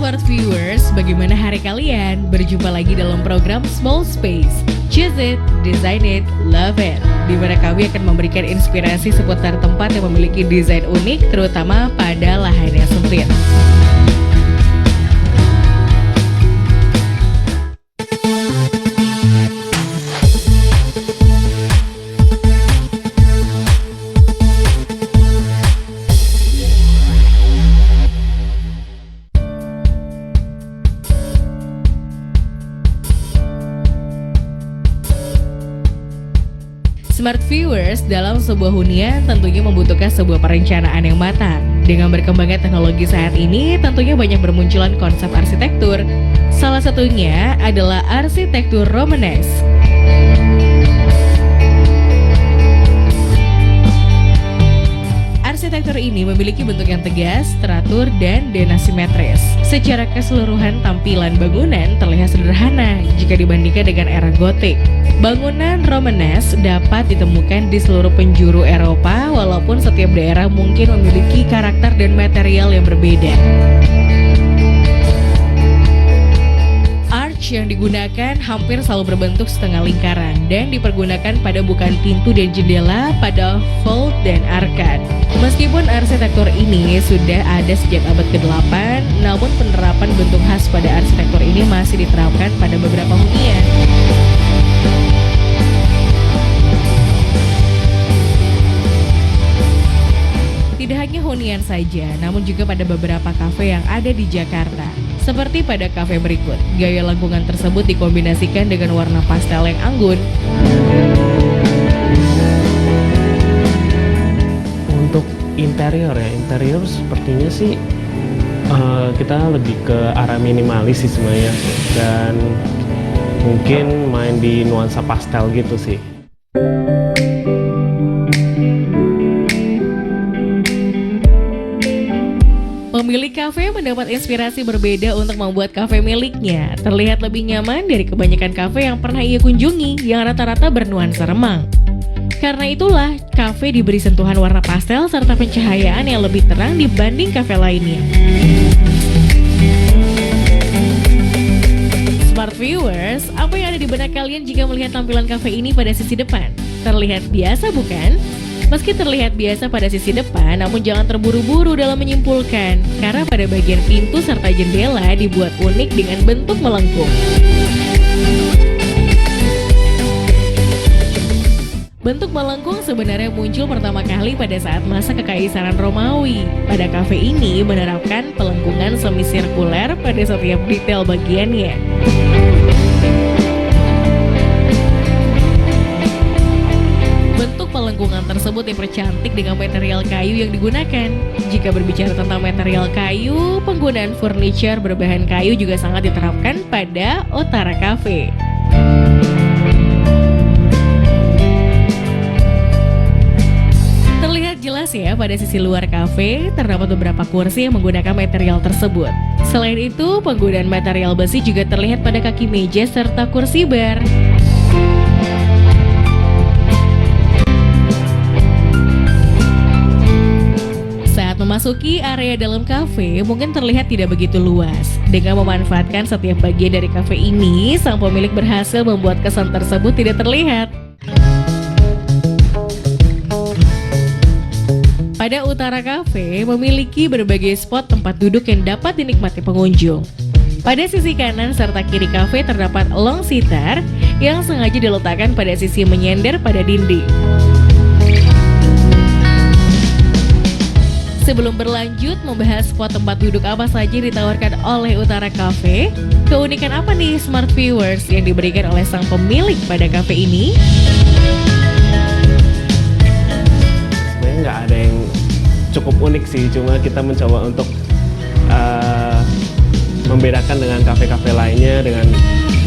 Smart Viewers, bagaimana hari kalian? Berjumpa lagi dalam program Small Space. Choose it, design it, love it. Di mana kami akan memberikan inspirasi seputar tempat yang memiliki desain unik, terutama pada lahan yang sempit. Smart Viewers, dalam sebuah hunian tentunya membutuhkan sebuah perencanaan yang matang. Dengan berkembangnya teknologi saat ini, tentunya banyak bermunculan konsep arsitektur. Salah satunya adalah arsitektur Romanes. Arsitektur ini memiliki bentuk yang tegas, teratur, dan denasimetris. Secara keseluruhan, tampilan bangunan terlihat sederhana jika dibandingkan dengan era Gotik. Bangunan Romanes dapat ditemukan di seluruh penjuru Eropa, walaupun setiap daerah mungkin memiliki karakter dan material yang berbeda. Arch yang digunakan hampir selalu berbentuk setengah lingkaran dan dipergunakan pada bukaan pintu dan jendela pada vault dan arkad. Meskipun arsitektur ini sudah ada sejak abad ke-8, namun penerapan bentuk khas pada arsitektur ini masih diterapkan pada beberapa hunian. Tidak hanya hunian saja, namun juga pada beberapa kafe yang ada di Jakarta. Seperti pada kafe berikut, gaya lengkungan tersebut dikombinasikan dengan warna pastel yang anggun. Untuk interior sepertinya sih kita lebih ke arah minimalis sih sebenarnya, dan mungkin main di nuansa pastel gitu sih. Pemilik kafe mendapat inspirasi berbeda untuk membuat kafe miliknya terlihat lebih nyaman dari kebanyakan kafe yang pernah ia kunjungi yang rata-rata bernuansa remang. Karena itulah, kafe diberi sentuhan warna pastel serta pencahayaan yang lebih terang dibanding kafe lainnya. Smart Viewers, apa yang ada di benak kalian jika melihat tampilan kafe ini pada sisi depan? Terlihat biasa bukan? Meski terlihat biasa pada sisi depan, namun jangan terburu-buru dalam menyimpulkan, karena pada bagian pintu serta jendela dibuat unik dengan bentuk melengkung. Bentuk melengkung sebenarnya muncul pertama kali pada saat masa Kekaisaran Romawi. Pada kafe ini menerapkan pelengkungan semi sirkuler pada setiap detail bagiannya. Pelengkungan tersebut dipercantik dengan material kayu yang digunakan. Jika berbicara tentang material kayu, penggunaan furniture berbahan kayu juga sangat diterapkan pada Utara Cafe. Terlihat jelas ya pada sisi luar kafe, terdapat beberapa kursi yang menggunakan material tersebut. Selain itu, penggunaan material besi juga terlihat pada kaki meja serta kursi bar. Memasuki area dalam kafe mungkin terlihat tidak begitu luas. Dengan memanfaatkan setiap bagian dari kafe ini, sang pemilik berhasil membuat kesan tersebut tidak terlihat. Pada Utara Cafe memiliki berbagai spot tempat duduk yang dapat dinikmati pengunjung. Pada sisi kanan serta kiri kafe terdapat long seater yang sengaja diletakkan pada sisi menyender pada dinding. Sebelum berlanjut membahas spot tempat duduk apa saja yang ditawarkan oleh Utara Cafe, keunikan apa nih Smart Viewers yang diberikan oleh sang pemilik pada kafe ini? Sebenarnya nggak ada yang cukup unik sih, cuma kita mencoba untuk membedakan dengan kafe-kafe lainnya dengan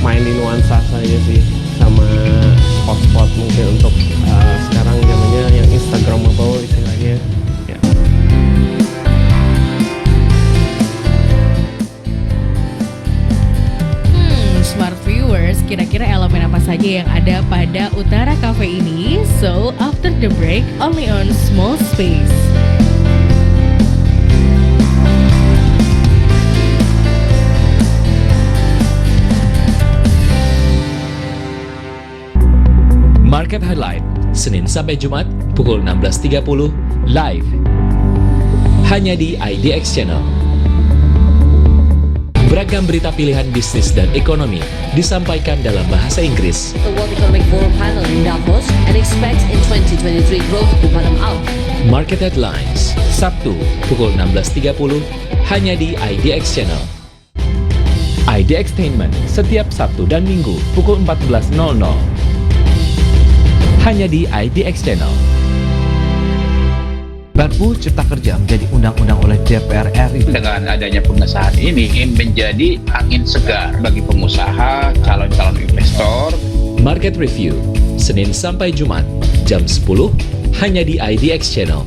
main di nuansa saja sih, sama spot-spot mungkin untuk sekarang zamannya yang Instagramable istilahnya. Smart Viewers, kira-kira elemen apa saja yang ada pada Utara Cafe ini? So, after the break, only on Small Space. Market Headline, Senin sampai Jumat pukul 16.30 live. Hanya di IDX Channel. Beragam berita pilihan bisnis dan ekonomi disampaikan dalam bahasa Inggris. The World Economic Forum panel in Davos and expects in 2023 growth to bottom out. Market Headlines, Sabtu pukul 16.30 hanya di IDX Channel. IDXtainment setiap Sabtu dan Minggu pukul 14.00 hanya di IDX Channel. Perpu Cipta Kerja menjadi undang-undang oleh DPR RI. Dengan adanya pengesahan ini menjadi angin segar bagi pengusaha, calon-calon investor. Market Review, Senin sampai Jumat, jam 10, hanya di IDX Channel.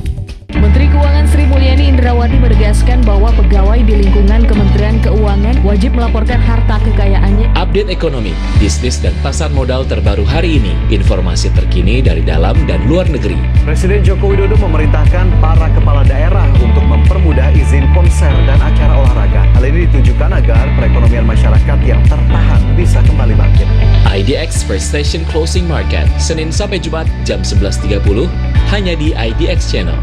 Menteri Keuangan Sri Mulyani Indrawati menegaskan bahwa pegawai di lingkungan Kementerian Keuangan wajib melaporkan harta kekayaannya. Update ekonomi, bisnis dan pasar modal terbaru hari ini. Informasi terkini dari dalam dan luar negeri. Presiden Joko Widodo memerintahkan para kepala daerah untuk mempermudah izin konser dan acara olahraga. Hal ini ditujukan agar perekonomian masyarakat yang tertahan bisa kembali bangkit. IDX First Station Closing Market, Senin sampai Jumat jam 11.30, hanya di IDX Channel.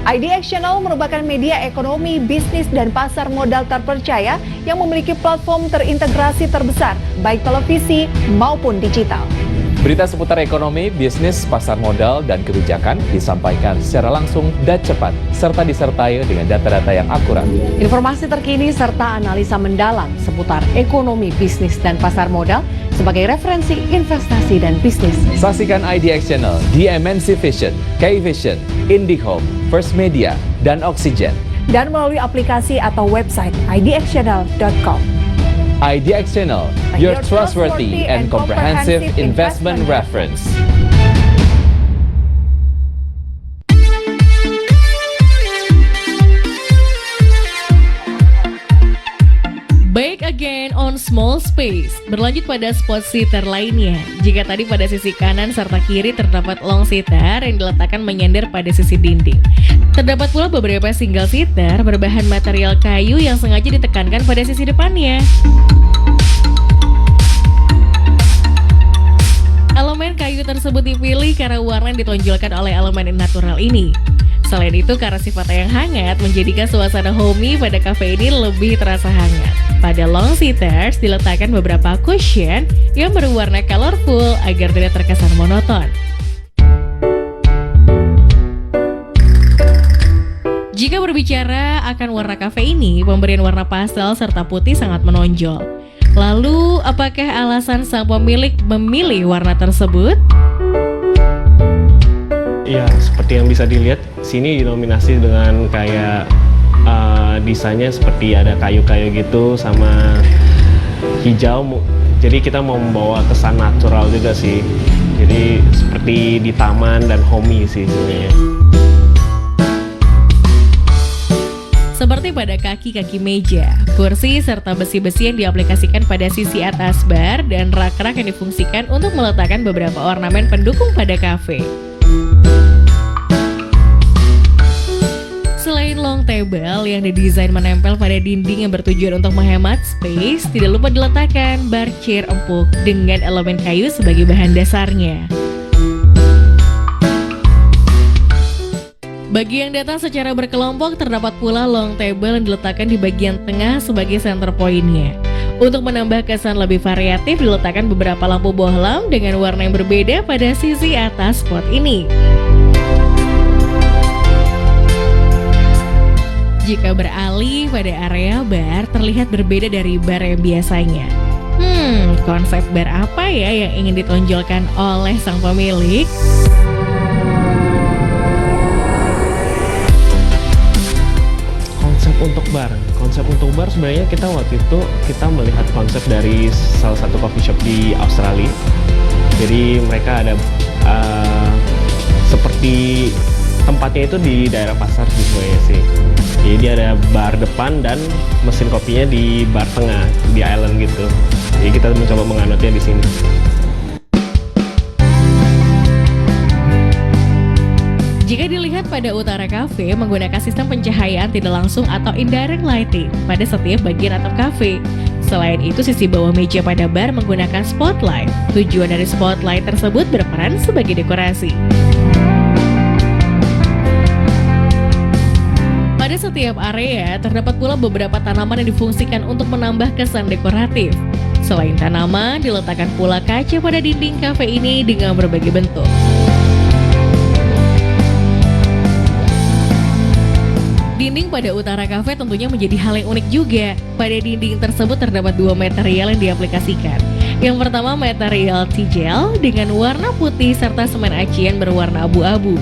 IDX Channel merupakan media ekonomi, bisnis, dan pasar modal terpercaya yang memiliki platform terintegrasi terbesar, baik televisi maupun digital. Berita seputar ekonomi, bisnis, pasar modal, dan kebijakan disampaikan secara langsung dan cepat, serta disertai dengan data-data yang akurat. Informasi terkini serta analisa mendalam seputar ekonomi, bisnis, dan pasar modal sebagai referensi investasi dan bisnis. Saksikan IDX Channel di MNC Vision, K-Vision, IndiHome, First Media, dan Oxygen. Dan melalui aplikasi atau website idxchannel.com. IDX Channel, your trustworthy and comprehensive investment reference. Back again on Small Space. Berlanjut pada spot seater lainnya. Jika tadi pada sisi kanan serta kiri terdapat long seater yang diletakkan menyender pada sisi dinding. Terdapat pula beberapa single seater berbahan material kayu yang sengaja ditekankan pada sisi depannya. Elemen kayu tersebut dipilih karena warna yang ditonjolkan oleh elemen natural ini. Selain itu, karena sifatnya yang hangat menjadikan suasana homey pada cafe ini lebih terasa hangat. Pada long seaters diletakkan beberapa cushion yang berwarna colorful agar tidak terkesan monoton. Jika berbicara akan warna cafe ini, pemberian warna pastel serta putih sangat menonjol. Lalu, apakah alasan sang pemilik memilih warna tersebut? Ya, seperti yang bisa dilihat, sini dinominasi dengan kayak desainnya seperti ada kayu-kayu gitu sama hijau. Jadi kita mau membawa kesan natural juga sih. Jadi seperti di taman dan homey sih sebenarnya. Seperti pada kaki-kaki meja, kursi serta besi-besi yang diaplikasikan pada sisi atas bar dan rak-rak yang difungsikan untuk meletakkan beberapa ornamen pendukung pada kafe. Selain long table yang didesain menempel pada dinding yang bertujuan untuk menghemat space, tidak lupa diletakkan bar chair empuk dengan elemen kayu sebagai bahan dasarnya. Bagi yang datang secara berkelompok, terdapat pula long table yang diletakkan di bagian tengah sebagai center point-nya. Untuk menambah kesan lebih variatif, diletakkan beberapa lampu bohlam dengan warna yang berbeda pada sisi atas spot ini. Jika beralih pada area bar, terlihat berbeda dari bar yang biasanya. Konsep bar apa ya yang ingin ditonjolkan oleh sang pemilik? Konsep untuk bar sebenarnya kita waktu itu melihat konsep dari salah satu coffee shop di Australia. Jadi mereka ada seperti tempatnya itu di daerah pasar sih sebenarnya sih. Jadi dia ada bar depan dan mesin kopinya di bar tengah di island gitu. Jadi kita mencoba menganutnya di sini. Jika dilihat pada utara kafe menggunakan sistem pencahayaan tidak langsung atau indirect lighting pada setiap bagian atap kafe. Selain itu, sisi bawah meja pada bar menggunakan spotlight. Tujuan dari spotlight tersebut berperan sebagai dekorasi. Pada setiap area, terdapat pula beberapa tanaman yang difungsikan untuk menambah kesan dekoratif. Selain tanaman, diletakkan pula kaca pada dinding kafe ini dengan berbagai bentuk. Dinding pada utara kafe tentunya menjadi hal yang unik juga. Pada dinding tersebut terdapat dua material yang diaplikasikan. Yang pertama material tigel dengan warna putih serta semen acian berwarna abu-abu.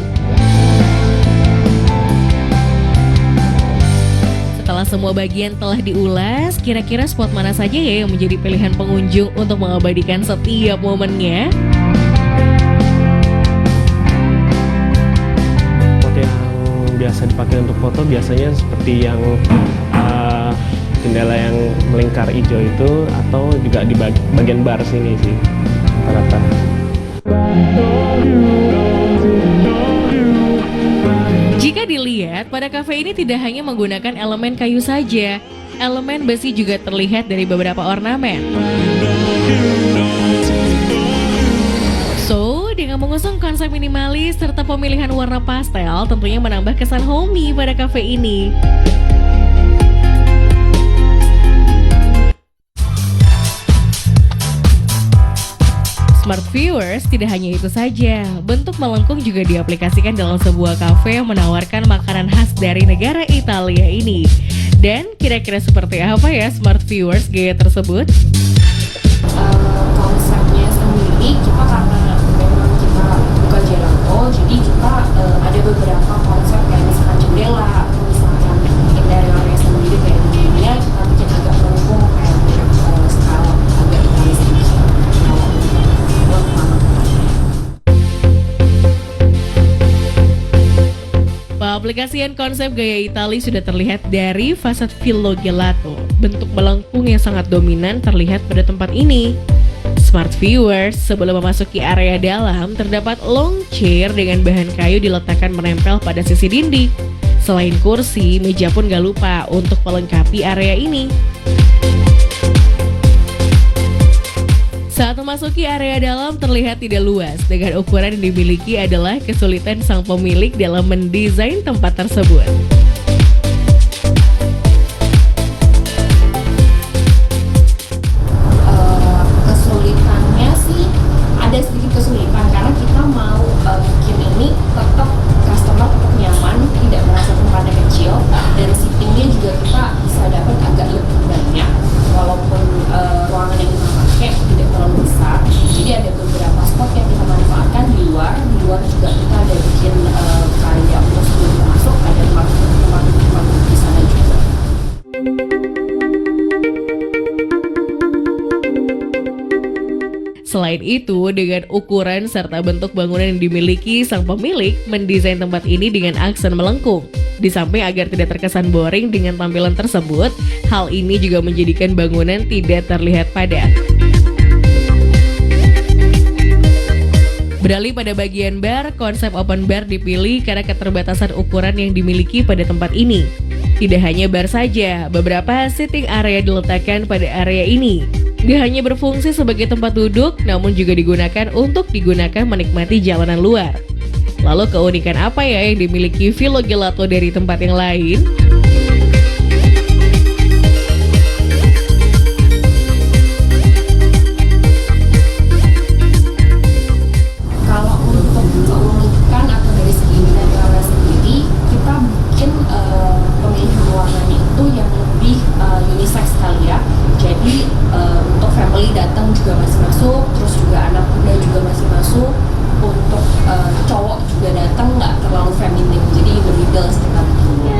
Setelah semua bagian telah diulas, kira-kira spot mana saja ya yang menjadi pilihan pengunjung untuk mengabadikan setiap momennya? Biasa dipakai untuk foto biasanya seperti yang jendela yang melingkar hijau itu, atau juga di bagian bar sini sih rata-rata. Jika dilihat, pada kafe ini tidak hanya menggunakan elemen kayu saja, elemen besi juga terlihat dari beberapa ornamen. So, dengan mengusung konsep minimalis serta pemilihan warna pastel, tentunya menambah kesan homey pada kafe ini. Smart viewers, tidak hanya itu saja, bentuk melengkung juga diaplikasikan dalam sebuah kafe yang menawarkan makanan khas dari negara Italia ini. Dan kira-kira seperti apa ya smart viewers gaya tersebut? Konsepnya sendiri, kita karena memang kita buka gelato, jadi kita ada beberapa konsep kayak misalkan jendela, atau misalkan interiornya sendiri kayak begini, kita bikin agak melengkung kayak skala agak Italis sedikit. Aplikasian konsep gaya Itali sudah terlihat dari fasad Villa Gelato. Bentuk melengkung yang sangat dominan terlihat pada tempat ini. Smart viewers, sebelum memasuki area dalam, terdapat long chair dengan bahan kayu diletakkan menempel pada sisi dinding. Selain kursi, meja pun gak lupa untuk melengkapi area ini. Saat memasuki area dalam terlihat tidak luas, dengan ukuran yang dimiliki adalah kesulitan sang pemilik dalam mendesain tempat tersebut. Kesulitannya sih ada sedikit kesulitan karena kita mau bikin ini tetap customer tetap nyaman, tidak merasa tempatnya kecil, dan seatingnya juga kita bisa dapat agak lebih banyak walaupun ruangan yang kita pakai tidak terlalu besar. Jadi ada beberapa spot yang kita manfaatkan di luar juga kita ada bikin kayak untuk sebelum kita masuk ada tempat di sana juga. Selain itu, dengan ukuran serta bentuk bangunan yang dimiliki, sang pemilik mendesain tempat ini dengan aksen melengkung. Di samping agar tidak terkesan boring dengan tampilan tersebut, hal ini juga menjadikan bangunan tidak terlihat padat. Beralih pada bagian bar, konsep open bar dipilih karena keterbatasan ukuran yang dimiliki pada tempat ini. Tidak hanya bar saja, beberapa sitting area diletakkan pada area ini. Tidak hanya berfungsi sebagai tempat duduk, namun juga digunakan menikmati jalanan luar. Lalu keunikan apa ya yang dimiliki Villa Gelato dari tempat yang lain? Kalau untuk keunikan atau dari segi interiornya sendiri, kita bikin pemilihan warnanya itu yang lebih unisex sekali ya. Jadi untuk family datang juga masih masuk, terus juga anak muda juga masih masuk. Untuk cowok juga datang nggak terlalu feminin, jadi in the middle kita bikinnya.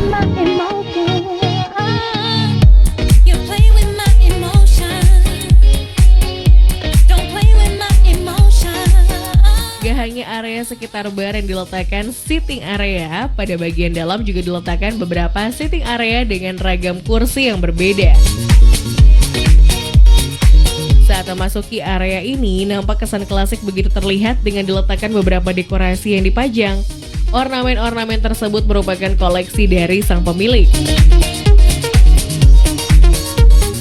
Gak hanya area sekitar bar yang diletakkan sitting area, pada bagian dalam juga diletakkan beberapa sitting area dengan ragam kursi yang berbeda. Saat memasuki area ini, nampak kesan klasik begitu terlihat dengan diletakkan beberapa dekorasi yang dipajang. Ornamen-ornamen tersebut merupakan koleksi dari sang pemilik.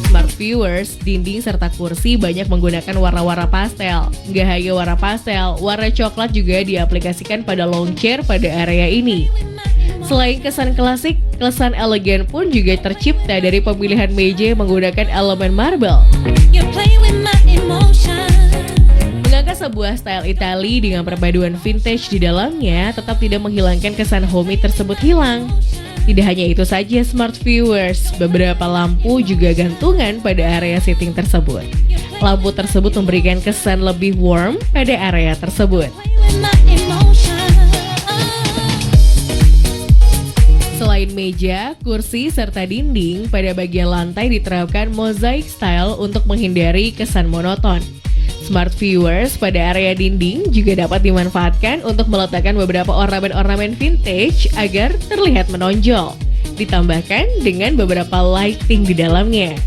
Smart viewers, dinding serta kursi banyak menggunakan warna-warna pastel. Nggak hanya warna pastel, warna coklat juga diaplikasikan pada lawn chair pada area ini. Selain kesan klasik, kesan elegan pun juga tercipta dari pemilihan meja yang menggunakan elemen marble. Mengangkat sebuah style Itali dengan perpaduan vintage di dalamnya tetap tidak menghilangkan kesan homey tersebut hilang. Tidak hanya itu saja smart viewers, beberapa lampu juga gantungan pada area seating tersebut. Lampu tersebut memberikan kesan lebih warm pada area tersebut. Selain meja, kursi, serta dinding, pada bagian lantai diterapkan mosaic style untuk menghindari kesan monoton. Smart viewers pada area dinding juga dapat dimanfaatkan untuk meletakkan beberapa ornamen-ornamen vintage agar terlihat menonjol. Ditambahkan dengan beberapa lighting di dalamnya.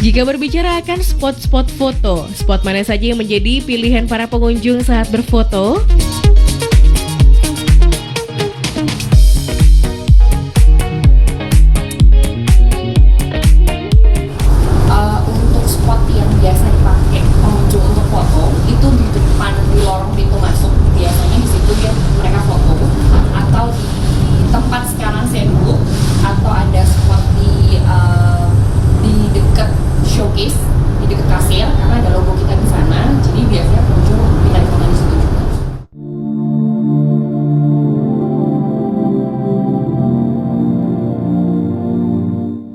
Jika berbicara akan spot-spot foto, spot mana saja yang menjadi pilihan para pengunjung saat berfoto? Untuk spot yang biasa dipakai pengunjung untuk foto itu di depan di lorong pintu masuk, biasanya di situ ya mereka foto, atau di tempat sekarang sandbook, atau ada spot di dekat showcase, di dekat kasir karena ada logo kita di sana, jadi biasanya pengunjung minta foto di situ juga.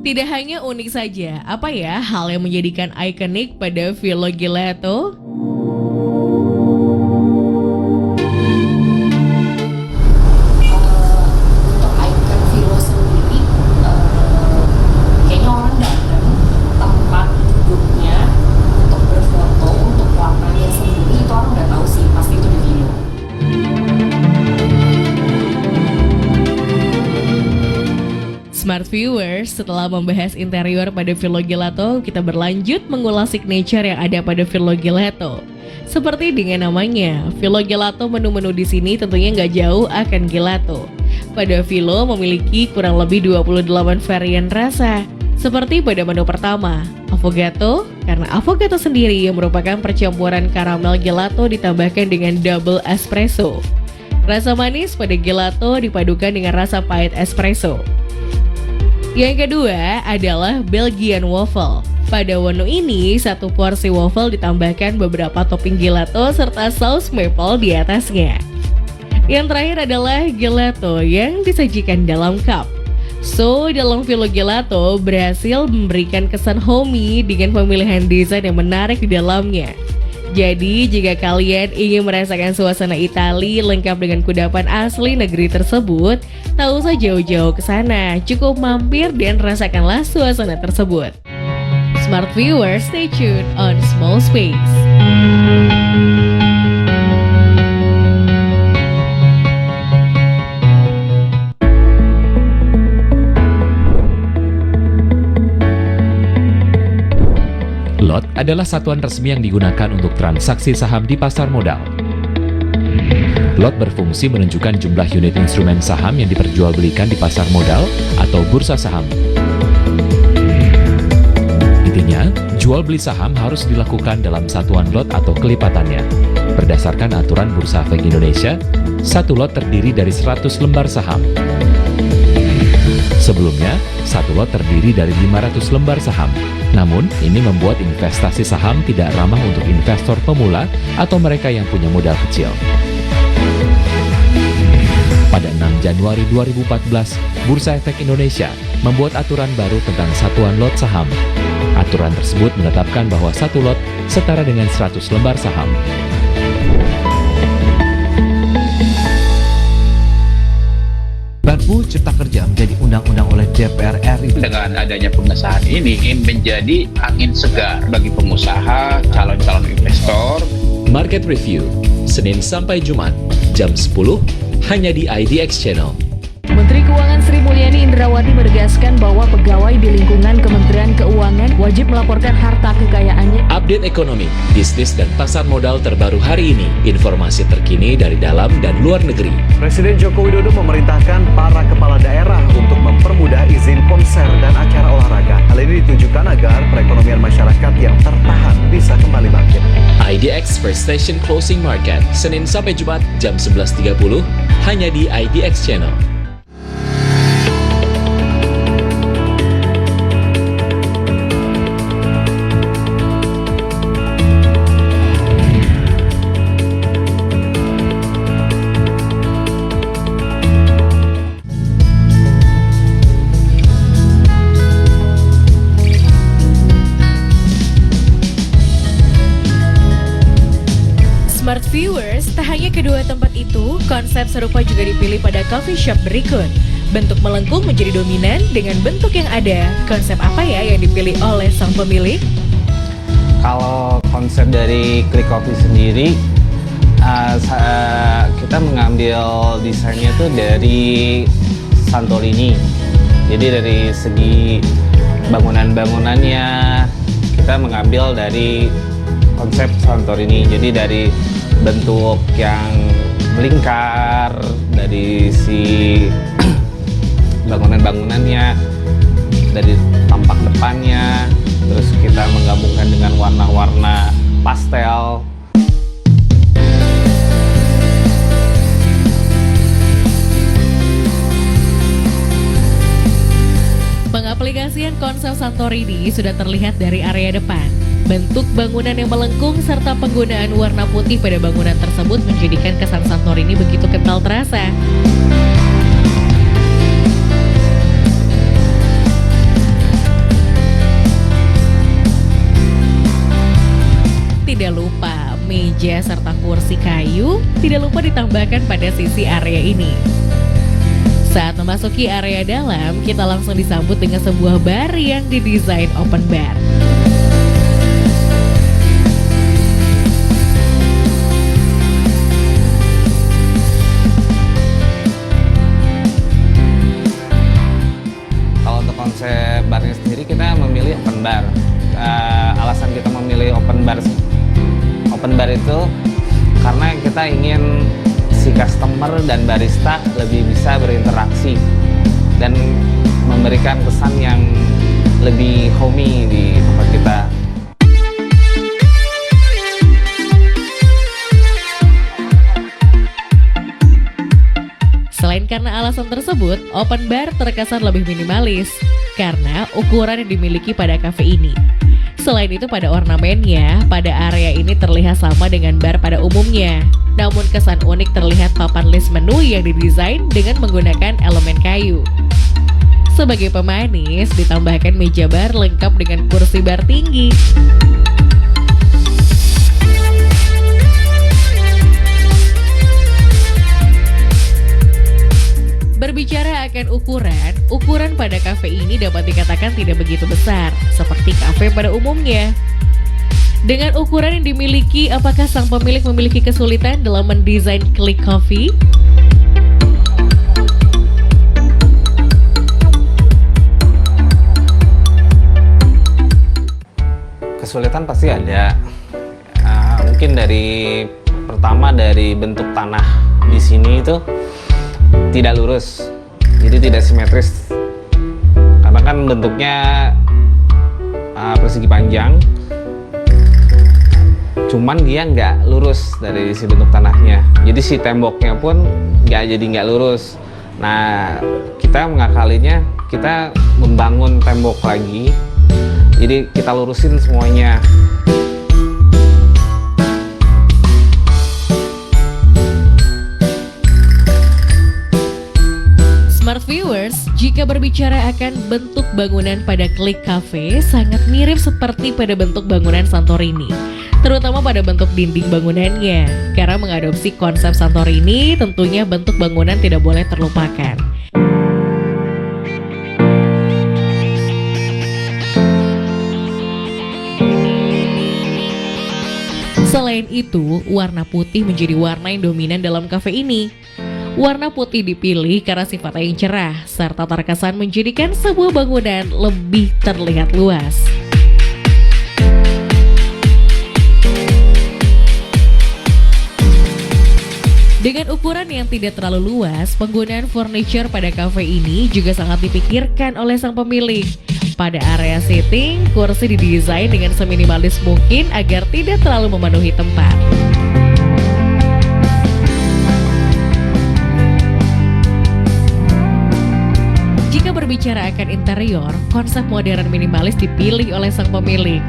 Tidak hanya unik saja, apa ya hal yang menjadikan ikonik pada Villa Gelato? Untuk icon Villa sendiri, kayaknya orang datang tempat duduknya untuk berfoto, untuk warnanya sendiri itu orang udah tahu sih, pasti itu di Villa. Smart viewers, setelah membahas interior pada Villa Gelato, kita berlanjut mengulas signature yang ada pada Villa Gelato. Seperti dengan namanya, Villa Gelato menu-menu di sini tentunya nggak jauh akan gelato. Pada Villa memiliki kurang lebih 28 varian rasa. Seperti pada menu pertama, Affogato, karena Affogato sendiri yang merupakan percampuran karamel gelato ditambahkan dengan double espresso. Rasa manis pada gelato dipadukan dengan rasa pahit espresso. Yang kedua adalah Belgian waffle. Pada menu ini, satu porsi waffle ditambahkan beberapa topping gelato serta saus maple di atasnya. Yang terakhir adalah gelato yang disajikan dalam cup. So, dalam Villa Gelato berhasil memberikan kesan homey dengan pemilihan desain yang menarik di dalamnya. Jadi, jika kalian ingin merasakan suasana Itali lengkap dengan kudapan asli negeri tersebut, tak usah jauh-jauh ke sana, cukup mampir dan rasakanlah suasana tersebut. Smart viewers, stay tuned on Small Space. Lot adalah satuan resmi yang digunakan untuk transaksi saham di pasar modal. Lot berfungsi menunjukkan jumlah unit instrumen saham yang diperjualbelikan di pasar modal atau bursa saham. Intinya, jual beli saham harus dilakukan dalam satuan lot atau kelipatannya. Berdasarkan aturan Bursa Efek Indonesia, satu lot terdiri dari 100 lembar saham. Sebelumnya, satu lot terdiri dari 500 lembar saham. Namun, ini membuat investasi saham tidak ramah untuk investor pemula atau mereka yang punya modal kecil. Pada 6 Januari 2014, Bursa Efek Indonesia membuat aturan baru tentang satuan lot saham. Aturan tersebut menetapkan bahwa satu lot setara dengan 100 lembar saham. Perpu Cipta Kerja menjadi undang-undang oleh DPR RI. Dengan adanya pengesahan ini menjadi angin segar bagi pengusaha, calon-calon investor. Market Review, Senin sampai Jumat, jam 10, hanya di IDX Channel. Menteri Keuangan Sri Mulyani Indrawati menegaskan bahwa pegawai di lingkungan Kementerian Keuangan wajib melaporkan harta kekayaannya. Update ekonomi, bisnis dan pasar modal terbaru hari ini. Informasi terkini dari dalam dan luar negeri. Presiden Joko Widodo memerintahkan para kepala daerah untuk mempermudah izin konser dan acara olahraga. Hal ini ditujukan agar perekonomian masyarakat yang tertahan bisa kembali bangkit. IDX First Station Closing Market, Senin sampai Jumat jam 11.30, hanya di IDX Channel. Smart viewers, tak hanya kedua tempat itu, konsep serupa juga dipilih pada coffee shop berikut. Bentuk melengkung menjadi dominan dengan bentuk yang ada. Konsep apa ya yang dipilih oleh sang pemilik? Kalau konsep dari Click Coffee sendiri, kita mengambil desainnya tuh dari Santorini. Jadi dari segi bangunan-bangunannya, kita mengambil dari konsep Santorini. Jadi dari bentuk yang melingkar, dari si bangunan-bangunannya, dari tampak depannya, terus kita menggabungkan dengan warna-warna pastel. Pengaplikasian konsep Santorini sudah terlihat dari area depan. Bentuk bangunan yang melengkung serta penggunaan warna putih pada bangunan tersebut menjadikan kesan Santorini begitu kental terasa. Tidak lupa, meja serta kursi kayu tidak lupa ditambahkan pada sisi area ini. Saat memasuki area dalam, kita langsung disambut dengan sebuah bar yang didesain open bar. Kalau untuk konsep barnya sendiri, kita memilih open bar. Alasan kita memilih open bar itu karena kita ingin si customer dan barista lebih bisa berinteraksi dan memberikan kesan yang lebih homey di tempat kita. Selain karena alasan tersebut, open bar terkesan lebih minimalis karena ukuran yang dimiliki pada kafe ini. Selain itu pada ornamennya, pada area ini terlihat sama dengan bar pada umumnya. Namun kesan unik terlihat papan list menu yang didesain dengan menggunakan elemen kayu. Sebagai pemanis, ditambahkan meja bar lengkap dengan kursi bar tinggi. Berbicara akan ukuran pada kafe ini dapat dikatakan tidak begitu besar, seperti kafe pada umumnya. Dengan ukuran yang dimiliki, apakah sang pemilik memiliki kesulitan dalam mendesain Click Coffee? Kesulitan pasti ada. Mungkin pertama dari bentuk tanah di sini itu tidak lurus, jadi tidak simetris. Karena kan bentuknya persegi panjang, cuman dia nggak lurus dari si bentuk tanahnya. Jadi si temboknya pun nggak lurus. Nah, kita mengakalinya, kita membangun tembok lagi. Jadi kita lurusin semuanya. Smart viewers, jika berbicara akan bentuk bangunan pada Click Cafe, sangat mirip seperti pada bentuk bangunan Santorini, terutama pada bentuk dinding bangunannya. Karena mengadopsi konsep Santorini, tentunya bentuk bangunan tidak boleh terlupakan. Selain itu, warna putih menjadi warna yang dominan dalam kafe ini. Warna putih dipilih karena sifatnya yang cerah, serta terkesan menjadikan sebuah bangunan lebih terlihat luas. Dengan ukuran yang tidak terlalu luas, penggunaan furniture pada kafe ini juga sangat dipikirkan oleh sang pemilik. Pada area seating, kursi didesain dengan seminimalis mungkin agar tidak terlalu memenuhi tempat. Jika berbicara akan interior, konsep modern minimalis dipilih oleh sang pemilik.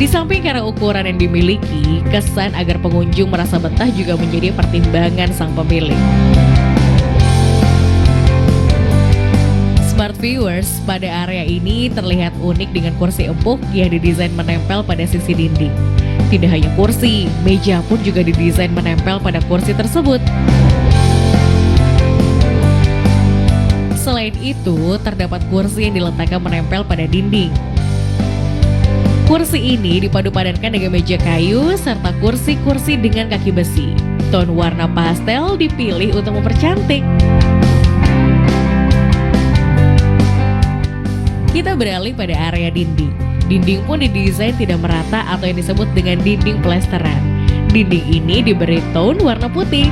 Di samping karena ukuran yang dimiliki, kesan agar pengunjung merasa betah juga menjadi pertimbangan sang pemilik. Smart Viewers, pada area ini terlihat unik dengan kursi empuk yang didesain menempel pada sisi dinding. Tidak hanya kursi, meja pun juga didesain menempel pada kursi tersebut. Selain itu, terdapat kursi yang diletakkan menempel pada dinding. Kursi ini dipadu-padankan dengan meja kayu serta kursi-kursi dengan kaki besi. Tone warna pastel dipilih untuk mempercantik. Kita beralih pada area dinding. Dinding pun didesain tidak merata atau yang disebut dengan dinding plesteran. Dinding ini diberi tone warna putih.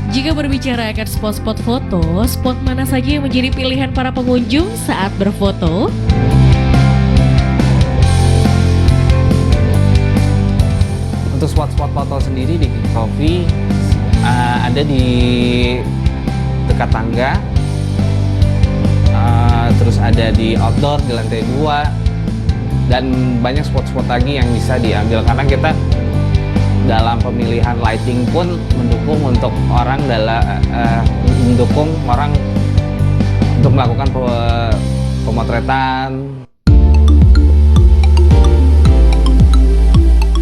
Jika berbicara akan spot-spot foto, spot mana saja yang menjadi pilihan para pengunjung saat berfoto? Untuk spot-spot foto sendiri di King Coffee ada di dekat tangga, terus ada di outdoor di lantai 2, dan banyak spot-spot lagi yang bisa diambil karena kita dalam pemilihan lighting pun mendukung orang untuk melakukan pemotretan.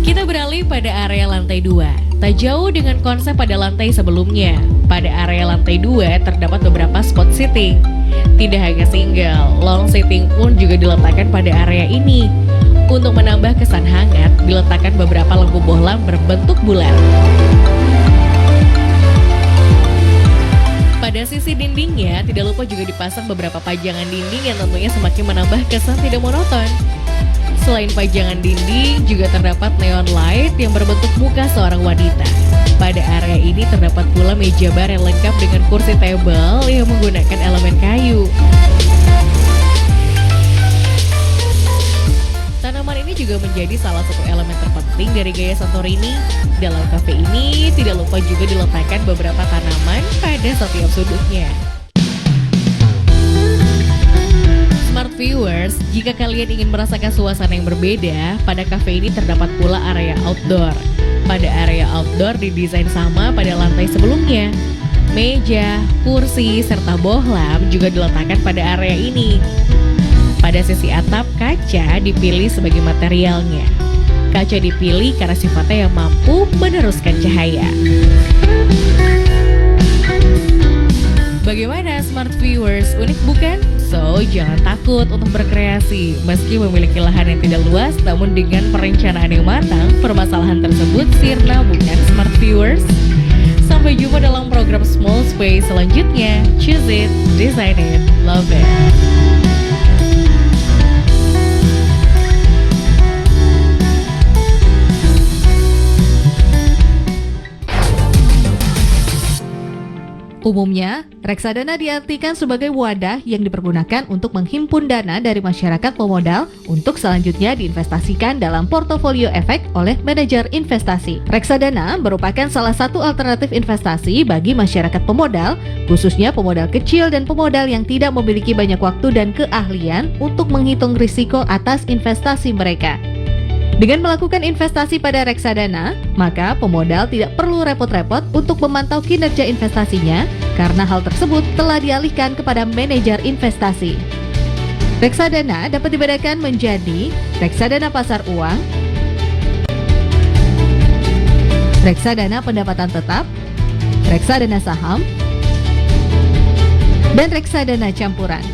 Kita beralih pada area lantai 2. Tak jauh dengan konsep pada lantai sebelumnya. Pada area lantai 2 terdapat beberapa spot seating. Tidak hanya single, long seating pun juga diletakkan pada area ini. Untuk menambah kesan hangat, diletakkan beberapa lampu bohlam berbentuk bulat. Pada sisi dindingnya, tidak lupa juga dipasang beberapa pajangan dinding yang tentunya semakin menambah kesan tidak monoton. Selain pajangan dinding, juga terdapat neon light yang berbentuk muka seorang wanita. Pada area ini terdapat pula meja bar yang lengkap dengan kursi table yang menggunakan elemen kayu. Tanaman ini juga menjadi salah satu elemen terpenting dari gaya Santorini. Dalam kafe ini tidak lupa juga diletakkan beberapa tanaman pada setiap sudutnya. Smart Viewers, jika kalian ingin merasakan suasana yang berbeda, pada kafe ini terdapat pula area outdoor. Pada area outdoor didesain sama pada lantai sebelumnya. Meja, kursi, serta bohlam juga diletakkan pada area ini. Pada sisi atap, kaca dipilih sebagai materialnya. Kaca dipilih karena sifatnya yang mampu meneruskan cahaya. Bagaimana Smart Viewers, unik bukan? So, jangan takut untuk berkreasi. Meski memiliki lahan yang tidak luas, namun dengan perencanaan yang matang, permasalahan tersebut sirna bukan Smart Viewers? Sampai jumpa dalam program Small Space selanjutnya. Choose it, design it, love it. Umumnya, reksadana diartikan sebagai wadah yang dipergunakan untuk menghimpun dana dari masyarakat pemodal untuk selanjutnya diinvestasikan dalam portofolio efek oleh manajer investasi. Reksadana merupakan salah satu alternatif investasi bagi masyarakat pemodal, khususnya pemodal kecil dan pemodal yang tidak memiliki banyak waktu dan keahlian untuk menghitung risiko atas investasi mereka. Dengan melakukan investasi pada reksadana, maka pemodal tidak perlu repot-repot untuk memantau kinerja investasinya karena hal tersebut telah dialihkan kepada manajer investasi. Reksadana dapat dibedakan menjadi reksadana pasar uang, reksadana pendapatan tetap, reksadana saham, dan reksadana campuran.